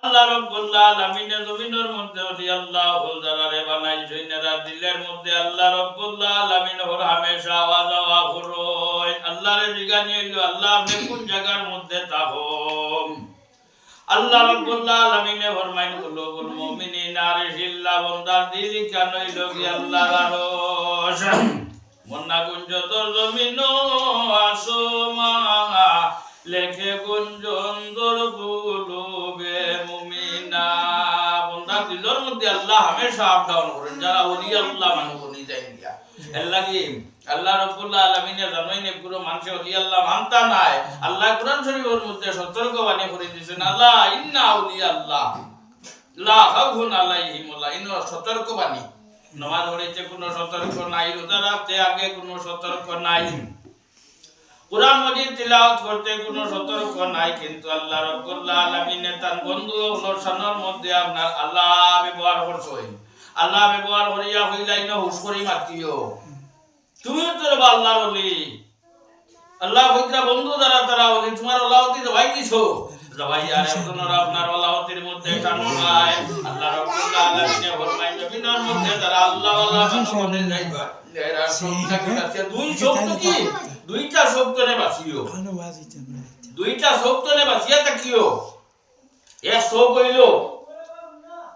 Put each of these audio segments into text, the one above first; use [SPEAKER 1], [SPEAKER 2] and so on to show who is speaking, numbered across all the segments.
[SPEAKER 1] আল্লাহ রাব্বুল আলামিন জমিনের মধ্যে ওই আল্লাহ যারারে বানাইছেন এরা দিলের মধ্যে আল্লাহ রাব্বুল আলামিন ওর হামেশা আওয়াজ আওয়াজ করয় আল্লাহরে জিগানি হইল আল্লাহ আপনি কোন জায়গার মধ্যে থাকো আল্লাহ রাব্বুল আলামিন ফরমাইন কুলুবুল মুমিনিনা আরশিল্লাহ বান্দার দিল কেন হইল কি আল্লাহর আরশ মন্না গুঞ্জত জমিন আসমা লেখে গুঞ্জন দরকুলুবে মুমিনা বান্দার দিলের মধ্যে আল্লাহ হামেশা আপ ডাউন করেন যারা ওলি আল্লাহ মানুষ বনি যায় গিয়া আল্লাহ কি আল্লাহ রাব্বুল আলামিনের জানাইনে পুরো মানুষ ওলি আল্লাহ মানতা নাই আল্লাহ কোরআন শরীফের মধ্যে সতর্ক বাণী করে দিয়েছেন আল্লাহ ইন্না আউলিয়া আল্লাহ লা খাউফুন আলাইহিম ওয়া ইন্না সতর্ক বাণী নামাজ পড়তে কোনো সতর্ক নাই রোজা রাখতে আগে কোনো সতর্ক নাই কুরআন মাজিদ তিলাওয়াত করতে কোনো সতর্ক নাই কিন্তু আল্লাহ রাব্বুল আলামিন তার বন্ধু অনুষ্ঠানের মধ্যে আপনার আল্লাহ ব্যবহার করছেন আল্লাহ ব্যবহার করিয়া হইলাই না হুশ করি মাতিও তুমি তো আল্লাহর ওলি আল্লাহ হইতা বন্ধু যারা তারা ওলি তোমার ওলাওতি ভাই দিছো জবাই আর একজনের আপনার ওলাওতির মধ্যে টানো নাই আল্লাহ রাব্বুল আলামিন ফরমায় নবীর মধ্যে যারা আল্লাহ ওয়ালা বানানো যাইবা এরা সবটাকে আছে দুই শব্দ কি দুইটা শব্দনে বাসিও দুইটা শব্দনে বাসিয়া থাকিও এক শোক হইল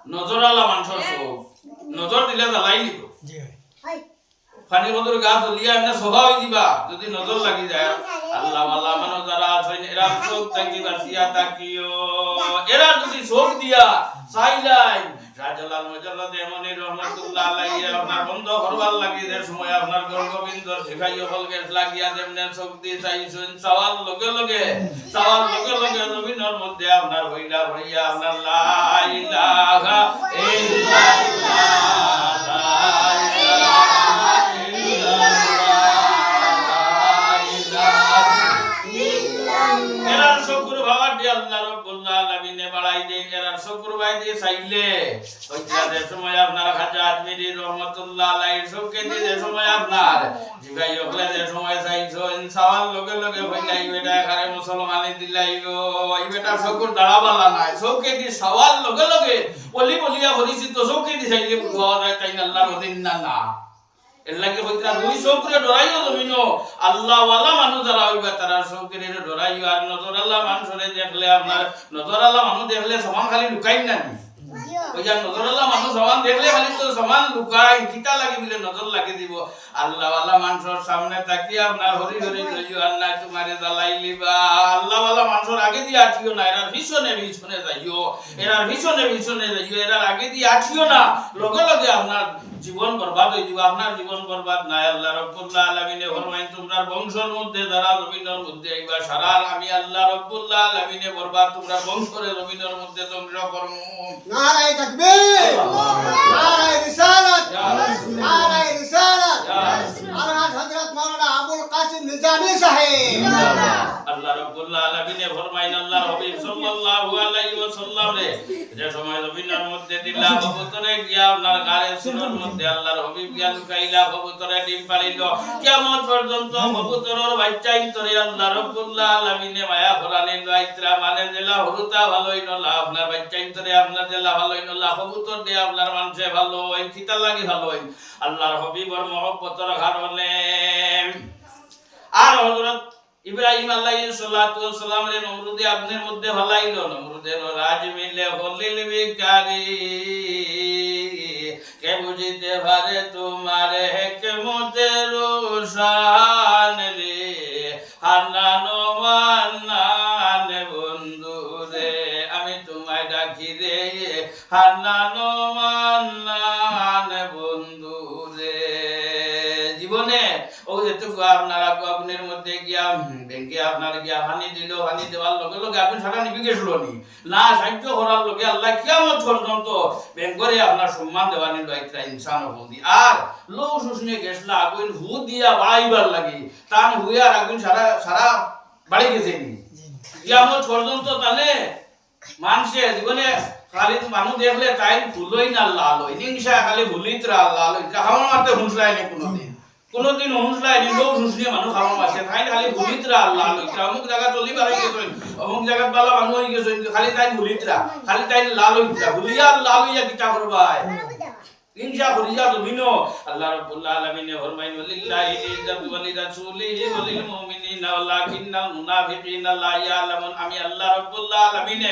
[SPEAKER 1] নজর আলা মানুষের শোক নজর দিলে জ্বালাই নিব পানি বদর গাছ লিয়া এমনি সোভা হয়ে দিবা যদি নজর লাগি যায় আল্লাহ ওয়ালা মানুষ যারা আছেন এরা শোক থাকি বাসিয়া থাকিও এরা যদি শোক দিয়া চাইলাই রাজালাল মুজাল্লাদ এমনি রহমাতুল্লাহ আলাইহি আপনার বন্ধ করবার লাগি যে সময় আপনার গোবিন্দর শিখাইও ফলকে লাগিয়া যেমনে শক্তি চাইছেন সওয়াল লগে লগে জমিনের মধ্যে আপনার হইলা হইয়া আপনার লা ইলাহা ইল্লাল্লাহ চাইলে ওইটাদের সময় আপনার খাজা আজমিরি রহমাতুল্লাহ আলাইহির শোকে যে সময় আপনার জিগাই হলে যে সময় চাইছো ইনসাওয়াল লগে লগে হইলাই বেটা এখানে মুসলমানি দিলাইও এই বেটা শকুর দাঁড়াবালা নাই শোকে দি সওয়াল লগে লগে বলি বলিয়া পরিচিত শোকে দি চাইলে বুঝাওয়া যায় তাই আল্লাহর অধীন না এর লাগে হইতা দুই শোকরে ডরাইও জমিনো আল্লাহ ওয়ালা মানুষ যারা হইবা তারা শোকরে ডরাইও আর নজর আল্লাহ মানুষরে দেখলে আপনার নজর আল্লাহ মানুষ দেখলে সমান খালি লুকাই না ওই যে নজর আল্লাহ মানুষ সমান দেখলে খালি তো সমান লুকাই কিতা লাগি বলে নজর লাগি দিব আল্লাহ ওয়ালা মানুষের সামনে তাকিয়ে আপনার হরি হরি লইও আল্লাহ তোমারে জ্বালাই লিবা আল্লাহ ওয়ালা মানুষের আগে দিয়ে আঠিও না এরার পিছনে যাইও এরার পিছনে যাইও এরার আগে দিয়ে আঠিও না লগে লগে আপনার জীবন বরবাদ হয়ে যাবে আপনার জীবন বরবাদ নাই আল্লাহ রাব্বুল আলামিন ফরমায় তোমরা বংশের মধ্যে যারা জমিনের মধ্যে আইবা সারা আমি আল্লাহ রাব্বুল আলামিন বরবাদ তোমরা বংশের জমিনের মধ্যে তোমরা কর্ম
[SPEAKER 2] নারায়ে তাকবীর নারায়ে রিসালাত নারায়ে রিসালাত আলহাজ হযরত মাওলানা আবুল কাসিম নিজামী সাহেব
[SPEAKER 1] আল্লাহ রাব্বুল আলামিন ফরমায় আল্লাহর হাবিব সাল্লাল্লাহু আলাইহি ওয়াসাল্লাম রে যে সময় জমিনের মধ্যে দিলা কবুতরে গিয়া আপনার গারে সুরের মধ্যে আল্লাহর হাবিব গিয়া লুকাইলা কবুতরে ডিম পারিল কিয়ামত পর্যন্ত কবুতরের বাচ্চা ইন্তরে আল্লাহ রাব্বুল আলামিন মায়া ফরানিন বাইত্রা মানে জেলা হরুতা ভালোই নলা আপনার বাচ্চা ইন্তরে আপনার জেলা ভালোই নলা কবুতর দিয়ে আপনার মানুষে ভালো ওই কিতা লাগি ভালো আল্লাহর হাবিবর মহব্বতের কারণে আর হযরত ইব্রাহিম আলাইহিস সালাতু ওয়াস সালাম রে নমরুদে আগুনের মধ্যে ফলাইলো নমরুদের রাজ মিলে হলিল বিকারি কে বুঝিতে পারে তোমার হিকমতের শান রে হান্নানো মান্নান বন্ধু রে আমি তোমায় ডাকি রে হান্নানো মান্নান বন্ধু রে জীবনে ও যেটুকু আপনারা আগুনের মধ্যে গিয়া ব্যাংকে আপনার গিয়া হানি দিল হানি দেওয়ার লগে লগে আগুন সারা নিবি গেছিল না সাহায্য করার লগে আল্লাহ কিয়ামত পর্যন্ত ব্যাংকরে আপনার সম্মান দেওয়া নিল একটা ইনসান হদি আর লো শুষনে গেছলা আগুন হু দিয়া বাড়াইবার লাগি তান হুয়ে আর আগুন সারা বাড়ি গেছে নি কিয়ামত পর্যন্ত তানে মানুষে জীবনে খালি মানুষ দেখলে তাই ভুলই না আল্লাহ লই হিংসা খালি ভুলিতরা আল্লাহ লই হাওয়া মারতে হুঁসলাই নি কোনোদিন কোনদিন হুঁসলাই নিলেও হুঁসলিয়ে মানুষ খাওয়া আছে তাই খালি ভুলিতরা আল্লাহ লইতরা অমুক জায়গা চলি বাড়াই গেছে অমুক জায়গাত বালা মানুষ হয়ে গেছে খালি তাই ভুলিতরা খালি তাই লাল হইতরা ভুলিয়া লাল হইয়া কিতা করবাই ইনশা করিয়া তুমিনো আল্লাহ রাব্বুল আলামিন ফরমাইন ওয়ালিল্লাহি ইজ্জাতু ওয়া লিরাসূলিহি ওয়া লিল মুমিনিনা ওয়ালাকিন্নাল মুনাফিকিনা লা ইয়ালামুন আমি আল্লাহ রাব্বুল আলামিন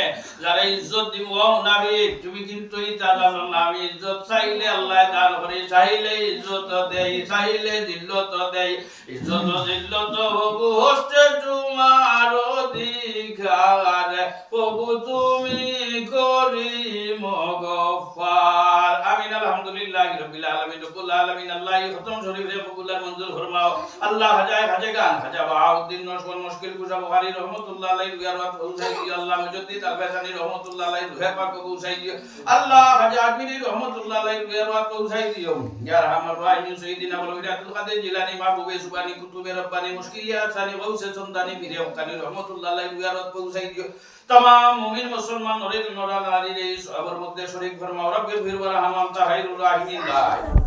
[SPEAKER 1] যারা ইজ্জত দিব মুনাফিক তুমি কিন্তু এটা জানো না আমি ইজ্জত চাইলে আল্লাহ দান করে চাইলে ইজ্জত দেই চাইলে জিল্লত দেই ইজ্জত জিল্লত হবু হস্তে তোমার অধিকার প্রভু তুমি করিম গফফার আমিন আলহামদুলিল্লাহি রাব্বিল আলামিন রব্বুল আলামিন আল্লাহ খতম শরীফে কবুল আর মঞ্জুর ফরমাও আল্লাহ হাজায় হাজে গান হাজা বাউদ্দিন নশবন মুশকিল কুশা বুখারী রহমাতুল্লাহ আলাইহি রিয়াত পৌঁছাই দিও আল্লাহ মুজাদ্দিদ আল-বাসানি রহমাতুল্লাহ আলাইহি রুহে পাক পৌঁছাই দিও আল্লাহ হাজা আজমিরি রহমাতুল্লাহ আলাইহি রিয়াত পৌঁছাই দিও ইয়া রাহমার রাহিমিন সাইয়্যিদিনা ওয়ালিদাতুল কাদের জিলানী মাহবুবে সুবহানি কুতুবে রব্বানি মুশকিলিয়াত সানি গৌসে চন্দানি ফিরে ওকানি রহমাতুল্লাহ আলাইহি রিয়াত পৌঁছাই দিও तमाम मुमिन मुसलमान नरेद नरानारी रे सबर मध्य शरीक फरमाओ रब्बिर फिर वरहमान ताहिरुर राहिमीन